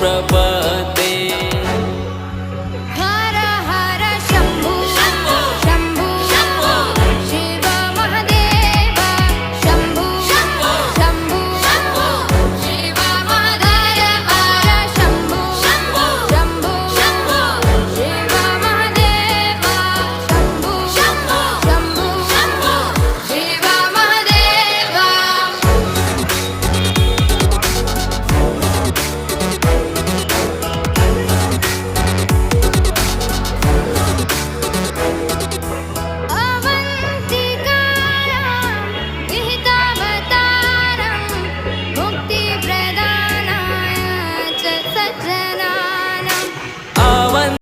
प्रपते। हर हर शंभू शंभू शंभू शिव महादेव शंभू शंभू शंभू शिव महादेव शंभू शंभू शंभू शिव महादेव शंभू शंभू शिव महादेव। अवन्तिकायां विहितावतारं मुक्तिप्रदानाय च सज्ज